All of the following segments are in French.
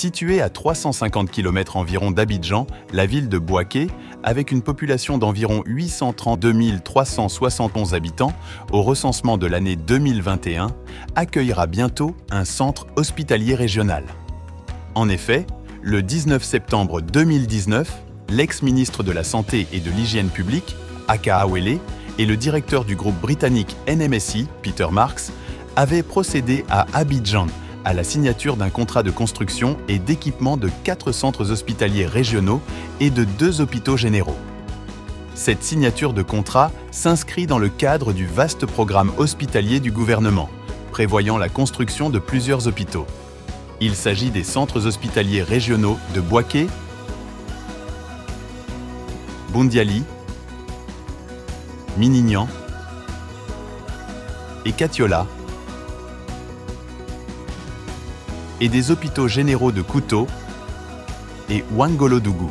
Située à 350 km environ d'Abidjan, la ville de Bouaké, avec une population d'environ 832 371 habitants au recensement de l'année 2021, accueillera bientôt un centre hospitalier régional. En effet, le 19 septembre 2019, l'ex-ministre de la Santé et de l'Hygiène publique, Aka Awele, et le directeur du groupe britannique NMSI, Peter Marks, avaient procédé à Abidjan à la signature d'un contrat de construction et d'équipement de 4 centres hospitaliers régionaux et de 2 hôpitaux généraux. Cette signature de contrat s'inscrit dans le cadre du vaste programme hospitalier du gouvernement, prévoyant la construction de plusieurs hôpitaux. Il s'agit des centres hospitaliers régionaux de Bouaké, Boundiali, Minignan et Katiola, et des hôpitaux généraux de Kouto et Ouangolodougou.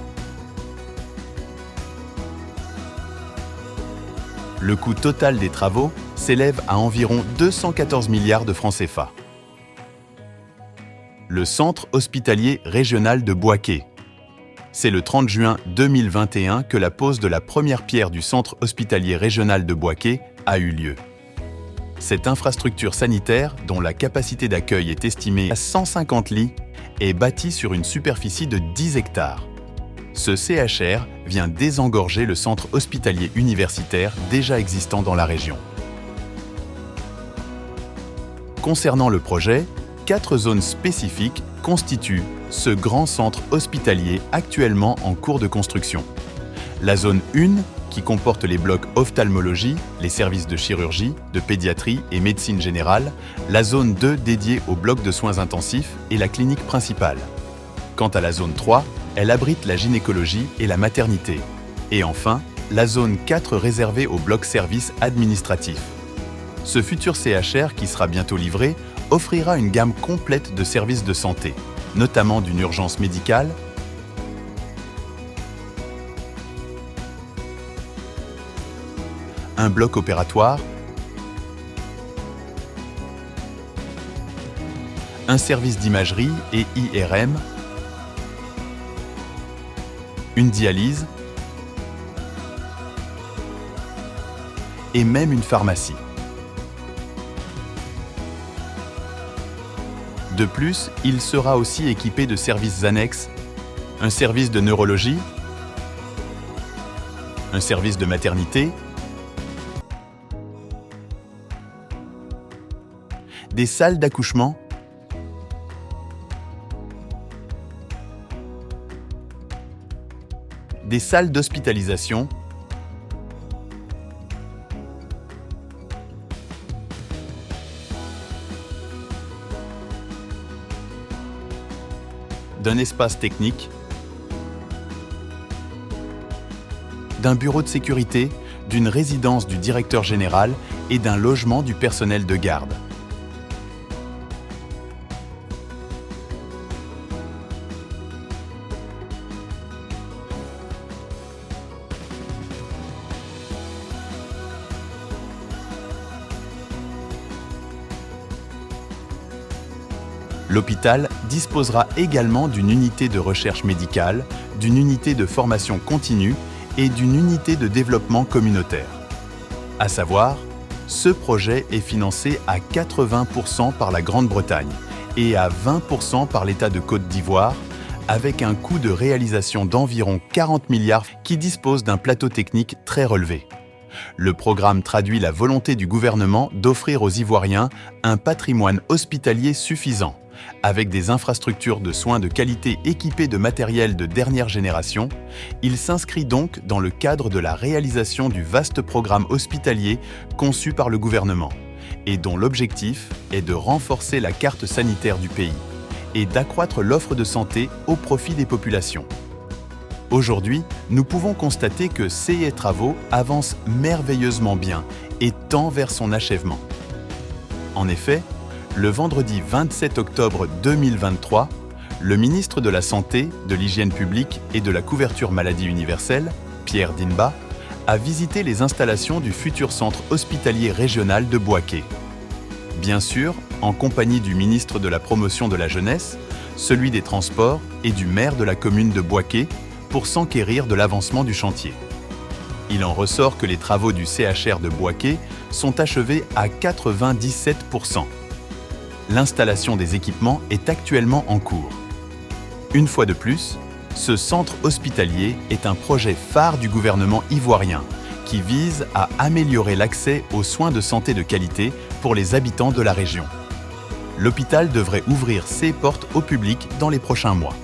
Le coût total des travaux s'élève à environ 214 milliards de francs CFA. Le centre hospitalier régional de Bouaké. C'est le 30 juin 2021 que la pose de la première pierre du centre hospitalier régional de Bouaké a eu lieu. Cette infrastructure sanitaire, dont la capacité d'accueil est estimée à 150 lits, est bâtie sur une superficie de 10 hectares. Ce CHR vient désengorger le centre hospitalier universitaire déjà existant dans la région. Concernant le projet, 4 zones spécifiques constituent ce grand centre hospitalier actuellement en cours de construction. La zone 1, qui comporte les blocs ophtalmologie, les services de chirurgie, de pédiatrie et médecine générale, la zone 2 dédiée aux blocs de soins intensifs et la clinique principale. Quant à la zone 3, elle abrite la gynécologie et la maternité. Et enfin, la zone 4 réservée aux blocs services administratifs. Ce futur CHR, qui sera bientôt livré, offrira une gamme complète de services de santé, notamment d'une urgence médicale, un bloc opératoire, un service d'imagerie et IRM, une dialyse et même une pharmacie. De plus, il sera aussi équipé de services annexes, un service de neurologie, un service de maternité, des salles d'accouchement, des salles d'hospitalisation, d'un espace technique, d'un bureau de sécurité, d'une résidence du directeur général et d'un logement du personnel de garde. L'hôpital disposera également d'une unité de recherche médicale, d'une unité de formation continue et d'une unité de développement communautaire. À savoir, ce projet est financé à 80% par la Grande-Bretagne et à 20% par l'État de Côte d'Ivoire, avec un coût de réalisation d'environ 40 milliards qui dispose d'un plateau technique très relevé. Le programme traduit la volonté du gouvernement d'offrir aux Ivoiriens un patrimoine hospitalier suffisant, avec des infrastructures de soins de qualité équipées de matériel de dernière génération. Il s'inscrit donc dans le cadre de la réalisation du vaste programme hospitalier conçu par le gouvernement et dont l'objectif est de renforcer la carte sanitaire du pays et d'accroître l'offre de santé au profit des populations. Aujourd'hui, nous pouvons constater que ces travaux avancent merveilleusement bien et tend vers son achèvement. En effet, le vendredi 27 octobre 2023, le ministre de la Santé, de l'Hygiène publique et de la couverture maladie universelle, Pierre Dinba, a visité les installations du futur centre hospitalier régional de Bouaké. Bien sûr, en compagnie du ministre de la Promotion de la Jeunesse, celui des transports et du maire de la commune de Boisquet pour s'enquérir de l'avancement du chantier. Il en ressort que les travaux du CHR de Boisquet sont achevés à 97%. L'installation des équipements est actuellement en cours. Une fois de plus, ce centre hospitalier est un projet phare du gouvernement ivoirien qui vise à améliorer l'accès aux soins de santé de qualité pour les habitants de la région. L'hôpital devrait ouvrir ses portes au public dans les prochains mois.